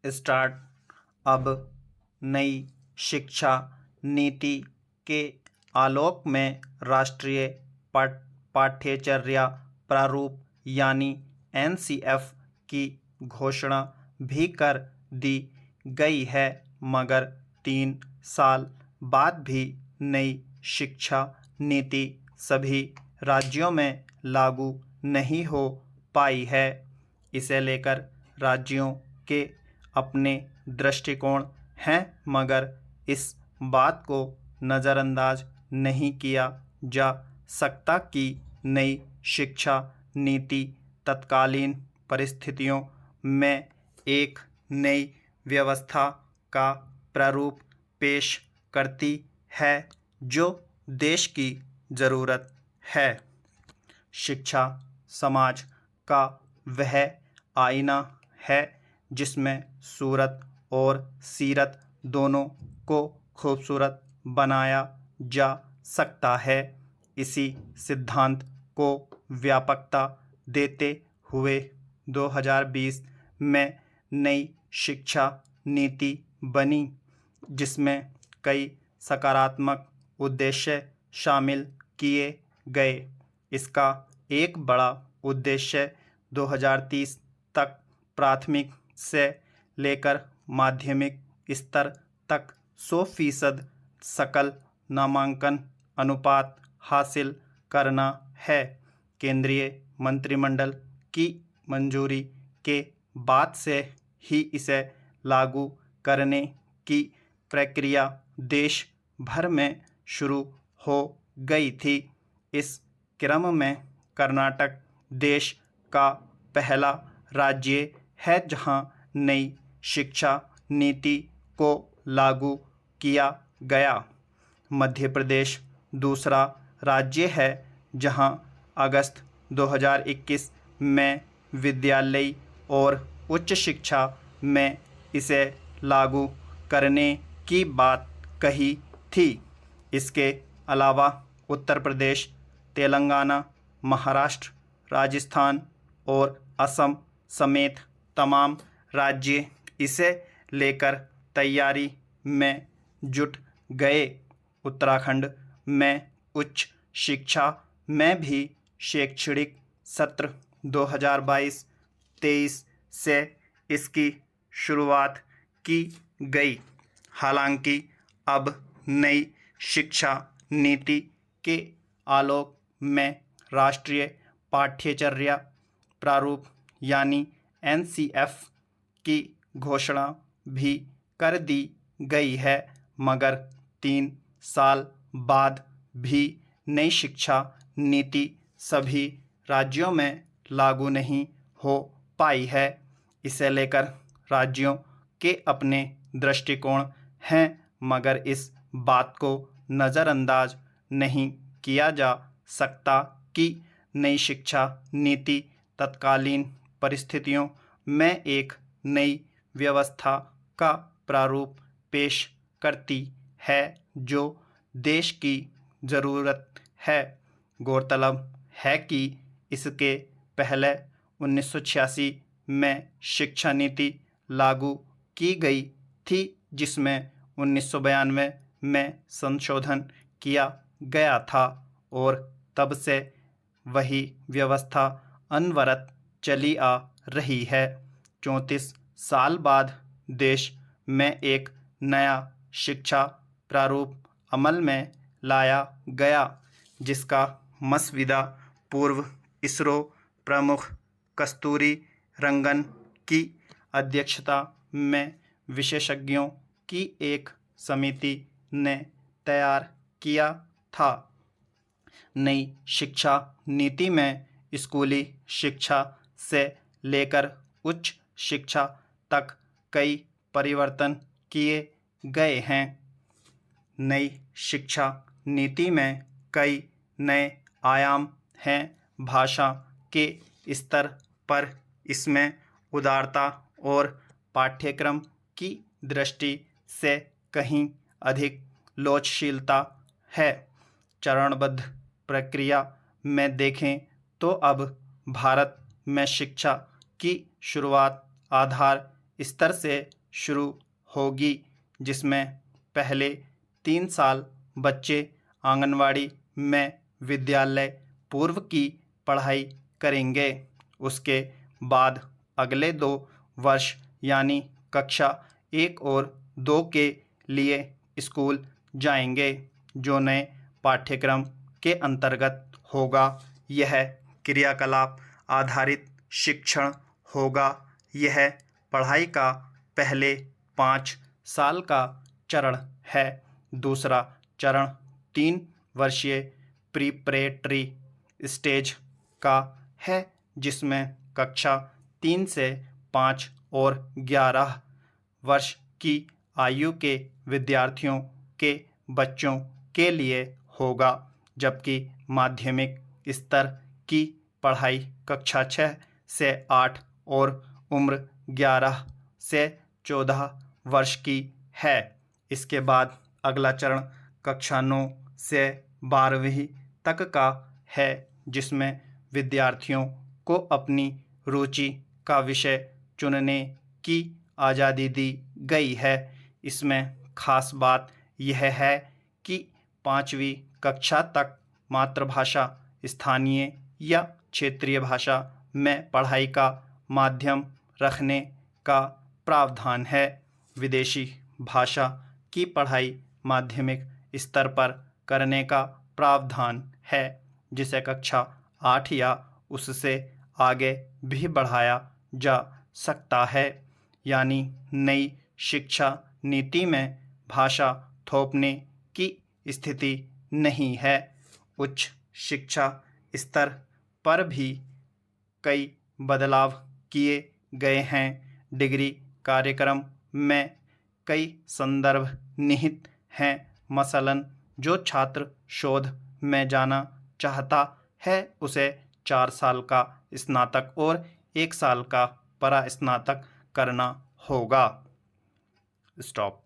Start. अब नई शिक्षा नीति के आलोक में राष्ट्रीय पाठ्यचर्या प्रारूप यानी एनसीएफ की घोषणा भी कर दी गई है, मगर 3 साल बाद भी नई शिक्षा नीति सभी राज्यों में लागू नहीं हो पाई है। इसे लेकर राज्यों के अपने दृष्टिकोण हैं, मगर इस बात को नज़रअंदाज नहीं किया जा सकता कि नई शिक्षा नीति तत्कालीन परिस्थितियों में एक नई व्यवस्था का प्रारूप पेश करती है जो देश की ज़रूरत है। शिक्षा समाज का वह आईना है जिसमें सूरत और सीरत दोनों को खूबसूरत बनाया जा सकता है। इसी सिद्धांत को व्यापकता देते हुए 2020 में नई शिक्षा नीति बनी, जिसमें कई सकारात्मक उद्देश्य शामिल किए गए। इसका एक बड़ा उद्देश्य 2030 तक प्राथमिक से लेकर माध्यमिक स्तर तक 100% सकल नामांकन अनुपात हासिल करना है। केंद्रीय मंत्रिमंडल की मंजूरी के बाद से ही इसे लागू करने की प्रक्रिया देश भर में शुरू हो गई थी। इस क्रम में कर्नाटक देश का पहला राज्य है जहां नई शिक्षा नीति को लागू किया गया। मध्य प्रदेश दूसरा राज्य है जहां अगस्त 2021 में विद्यालयी और उच्च शिक्षा में इसे लागू करने की बात कही थी। इसके अलावा उत्तर प्रदेश, तेलंगाना, महाराष्ट्र, राजस्थान और असम समेत तमाम राज्य इसे लेकर तैयारी में जुट गए। उत्तराखंड में उच्च शिक्षा में भी शैक्षणिक सत्र 2022-23 से इसकी शुरुआत की गई। हालांकि अब नई शिक्षा नीति के आलोक में राष्ट्रीय पाठ्यचर्या प्रारूप यानी एनसीएफ की घोषणा भी कर दी गई है, मगर 3 साल बाद भी नई शिक्षा नीति सभी राज्यों में लागू नहीं हो पाई है। इसे लेकर राज्यों के अपने दृष्टिकोण हैं, मगर इस बात को नज़रअंदाज नहीं किया जा सकता कि नई शिक्षा नीति तत्कालीन परिस्थितियों में एक नई व्यवस्था का प्रारूप पेश करती है जो देश की ज़रूरत है। गौरतलब है कि इसके पहले 1986 में शिक्षा नीति लागू की गई थी, जिसमें 1992 में संशोधन किया गया था और तब से वही व्यवस्था अनवरत चली आ रही है। 34 साल बाद देश में एक नया शिक्षा प्रारूप अमल में लाया गया, जिसका मसविदा पूर्व इसरो प्रमुख कस्तूरी रंगन की अध्यक्षता में विशेषज्ञों की एक समिति ने तैयार किया था। नई शिक्षा नीति में स्कूली शिक्षा से लेकर उच्च शिक्षा तक कई परिवर्तन किए गए हैं। नई शिक्षा नीति में कई नए आयाम हैं। भाषा के स्तर पर इसमें उदारता और पाठ्यक्रम की दृष्टि से कहीं अधिक लोचशीलता है। चरणबद्ध प्रक्रिया में देखें तो अब भारत में शिक्षा की शुरुआत आधार स्तर से शुरू होगी, जिसमें पहले 3 साल बच्चे आंगनवाड़ी में विद्यालय पूर्व की पढ़ाई करेंगे। उसके बाद अगले 2 वर्ष यानी कक्षा 1 और 2 के लिए स्कूल जाएंगे, जो नए पाठ्यक्रम के अंतर्गत होगा। यह क्रियाकलाप आधारित शिक्षण होगा। यह पढ़ाई का पहले 5 साल का चरण है। दूसरा चरण 3 वर्षीय प्रिपरेटरी स्टेज का है, जिसमें कक्षा 3 से 5 और 11 वर्ष की आयु के विद्यार्थियों के बच्चों के लिए होगा, जबकि माध्यमिक स्तर की पढ़ाई कक्षा 6 से 8 और उम्र 11 से 14 वर्ष की है। इसके बाद अगला चरण कक्षा 9 से 12वीं तक का है, जिसमें विद्यार्थियों को अपनी रुचि का विषय चुनने की आज़ादी दी गई है। इसमें खास बात यह है कि 5वीं कक्षा तक मातृभाषा, स्थानीय या क्षेत्रीय भाषा में पढ़ाई का माध्यम रखने का प्रावधान है। विदेशी भाषा की पढ़ाई माध्यमिक स्तर पर करने का प्रावधान है, जिसे कक्षा 8 या उससे आगे भी बढ़ाया जा सकता है। यानी नई शिक्षा नीति में भाषा थोपने की स्थिति नहीं है। उच्च शिक्षा स्तर पर भी कई बदलाव किए गए हैं। डिग्री कार्यक्रम में कई संदर्भ निहित हैं। मसलन जो छात्र शोध में जाना चाहता है, उसे 4 साल का स्नातक और 1 साल का परास्नातक करना होगा। स्टॉप।